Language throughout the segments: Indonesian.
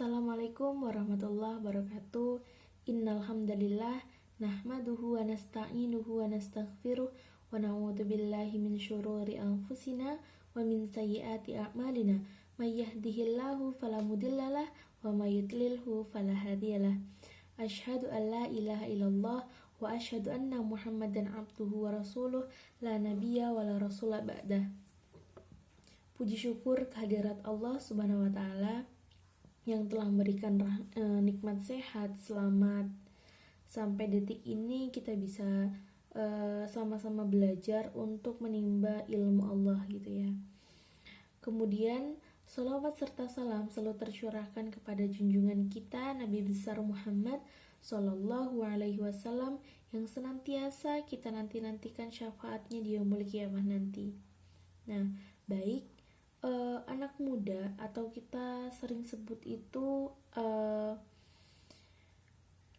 Assalamualaikum warahmatullahi wabarakatuh. Innal hamdalillah nahmaduhu wa nasta'inuhu wa nastaghfiruh wa na'udzu billahi min syururi anfusina wa min sayyiati a'malina. May yahdihillahu fala mudhillalah wa may yudlilhu fala hadiyalah. Asyhadu an la ilaha illallah wa asyhadu anna Muhammadan abduhu wa rasuluh la nabiyya wa la rasula ba'dah. Puji syukur kehadirat Allah Subhanahu wa taala yang telah memberikan nikmat sehat, selamat sampai detik ini kita bisa sama-sama belajar untuk menimba ilmu Allah gitu ya. Kemudian sholawat serta salam selalu tercurahkan kepada junjungan kita Nabi besar Muhammad Sallallahu Alaihi Wasallam yang senantiasa kita nantikan syafaatnya di yaumul qiyamah nanti. Nah, baik. Anak muda atau kita sering sebut itu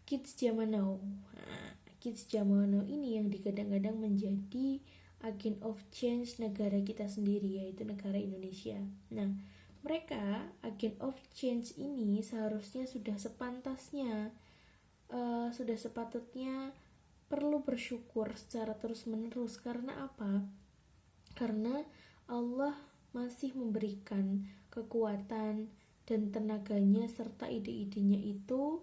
kids zaman now. Kids zaman now ini yang digadang-gadang menjadi agent of change negara kita sendiri, yaitu negara Indonesia. Nah, mereka agent of change ini seharusnya sudah sepantasnya, sudah sepatutnya perlu bersyukur secara terus-menerus. Karena apa? Karena Allah masih memberikan kekuatan dan tenaganya serta ide-idenya itu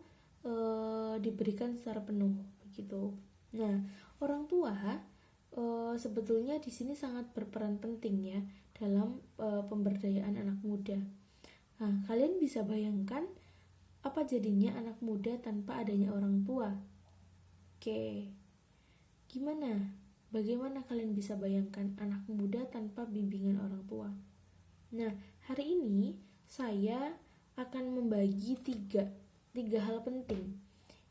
diberikan secara penuh begitu. Nah, orang tua sebetulnya di sini sangat berperan penting ya dalam pemberdayaan anak muda. Nah, kalian bisa bayangkan apa jadinya anak muda tanpa adanya orang tua? Oke, gimana? Bagaimana kalian bisa bayangkan anak muda tanpa bimbingan orang tua? Nah, hari ini saya akan membagi tiga hal penting.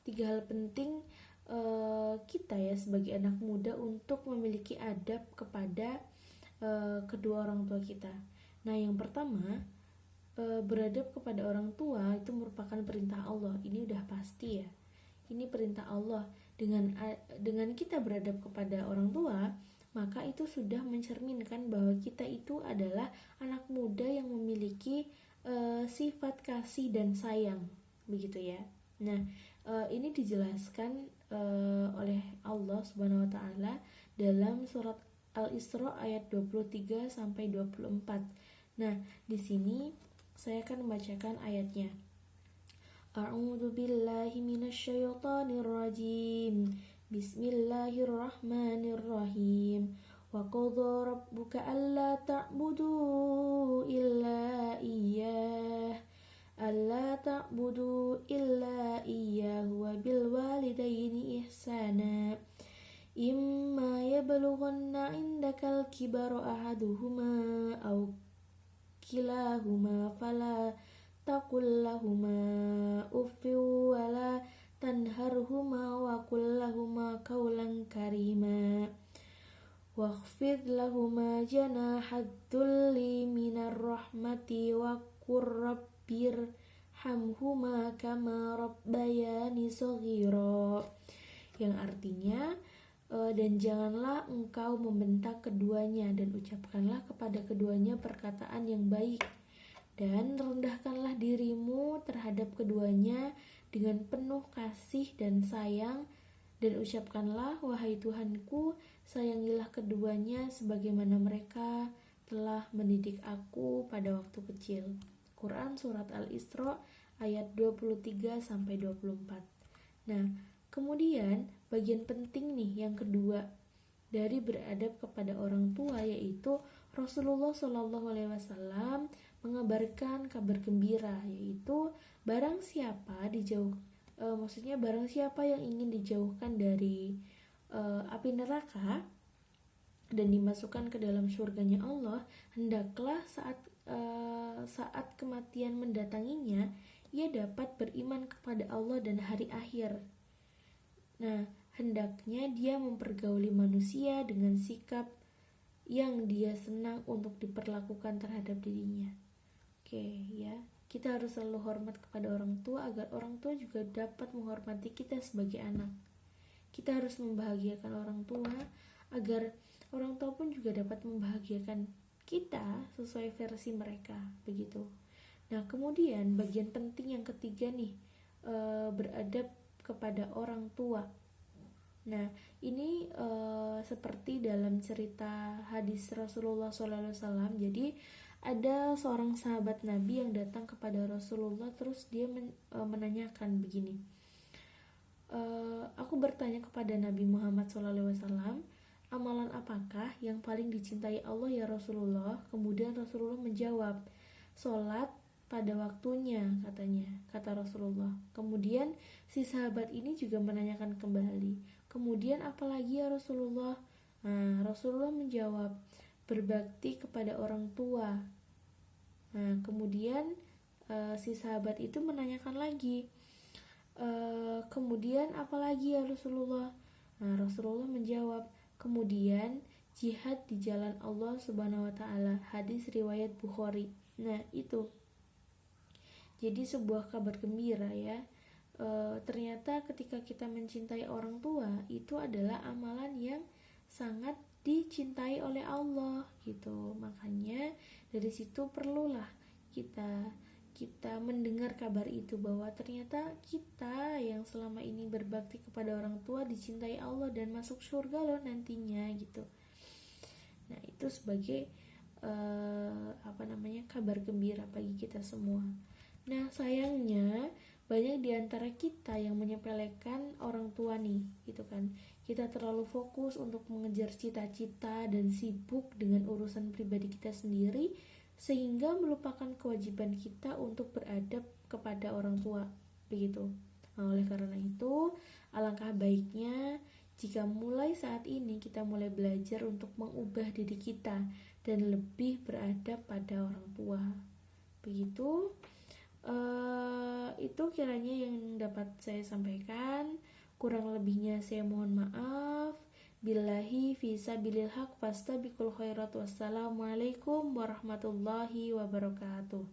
Tiga hal penting kita ya sebagai anak muda untuk memiliki adab kepada kedua orang tua kita. Nah, yang pertama, beradab kepada orang tua itu merupakan perintah Allah. Ini udah pasti ya. Ini perintah Allah. Dengan kita beradab kepada orang tua, maka itu sudah mencerminkan bahwa kita itu adalah anak muda yang memiliki sifat kasih dan sayang, begitu ya. Nah, ini dijelaskan oleh Allah Subhanahu wa taala dalam surat Al-Isra ayat 23 sampai 24. Nah, di sini saya akan membacakan ayatnya. A'udzu billahi minasyaitonir rajim. Bismillahirrahmanirrahim. Wa qadha rabbuka alla ta'budu illa iyyahu wa bil walidaini ihsana. Imma yablughanna 'indakal kibara ahaduhuma aw kilahuma fala taqul lahuma uffin wala tanharhuma wa qul lahuma qawlan karima wakhfid lahuma janahadzulli minar rahmati wa qur rabbir hamhuma kama rabbayani shaghira, yang artinya dan janganlah engkau membentak keduanya dan ucapkanlah kepada keduanya perkataan yang baik, dan rendahkanlah dirimu terhadap keduanya dengan penuh kasih dan sayang, dan ucapkanlah, wahai Tuhanku, sayangilah keduanya sebagaimana mereka telah mendidik aku pada waktu kecil. Quran surat Al-Isra ayat 23 sampai 24. Nah, kemudian bagian penting nih yang kedua dari beradab kepada orang tua, yaitu Rasulullah Shallallahu Alaihi Wasallam mengabarkan kabar gembira, yaitu barang siapa yang ingin dijauhkan dari api neraka dan dimasukkan ke dalam surganya Allah, hendaklah saat kematian mendatanginya, ia dapat beriman kepada Allah dan hari akhir. Nah, hendaknya dia mempergauli manusia dengan sikap yang dia senang untuk diperlakukan terhadap dirinya. Oke, ya. Kita harus selalu hormat kepada orang tua agar orang tua juga dapat menghormati kita sebagai anak. Kita harus membahagiakan orang tua agar orang tua pun juga dapat membahagiakan kita sesuai versi mereka, begitu. Nah, kemudian bagian penting yang ketiga nih, beradab kepada orang tua. Nah, ini seperti dalam cerita hadis Rasulullah SAW. Jadi ada seorang sahabat Nabi yang datang kepada Rasulullah, terus dia menanyakan begini. Aku bertanya kepada Nabi Muhammad SAW, amalan apakah yang paling dicintai Allah ya Rasulullah? Kemudian Rasulullah menjawab, sholat pada waktunya, kata Rasulullah. Kemudian si sahabat ini juga menanyakan kembali, kemudian apalagi ya Rasulullah? Nah, Rasulullah menjawab, berbakti kepada orang tua. Nah, kemudian si sahabat itu menanyakan lagi, kemudian apalagi ya Rasulullah? Nah, Rasulullah menjawab, kemudian jihad di jalan Allah Subhanahu wa taala. Hadis riwayat Bukhari. Nah, itu. Jadi sebuah kabar gembira ya. Ternyata ketika kita mencintai orang tua, itu adalah amalan yang sangat dicintai oleh Allah gitu. Makanya dari situ perlulah kita mendengar kabar itu, bahwa ternyata kita yang selama ini berbakti kepada orang tua dicintai Allah dan masuk surga loh nantinya gitu. Nah, itu sebagai kabar gembira bagi kita semua. Nah, sayangnya banyak di antara kita yang menyepelekan orang tua nih, gitu kan. Kita terlalu fokus untuk mengejar cita-cita dan sibuk dengan urusan pribadi kita sendiri, sehingga melupakan kewajiban kita untuk beradab kepada orang tua, begitu. Nah, oleh karena itu, alangkah baiknya jika mulai saat ini kita mulai belajar untuk mengubah diri kita dan lebih beradab pada orang tua. Begitu. Itu kiranya yang dapat saya sampaikan. Kurang lebihnya saya mohon maaf. Billahi fisabilil haq fastabiqul khairat. Wassalamualaikum warahmatullahi wabarakatuh.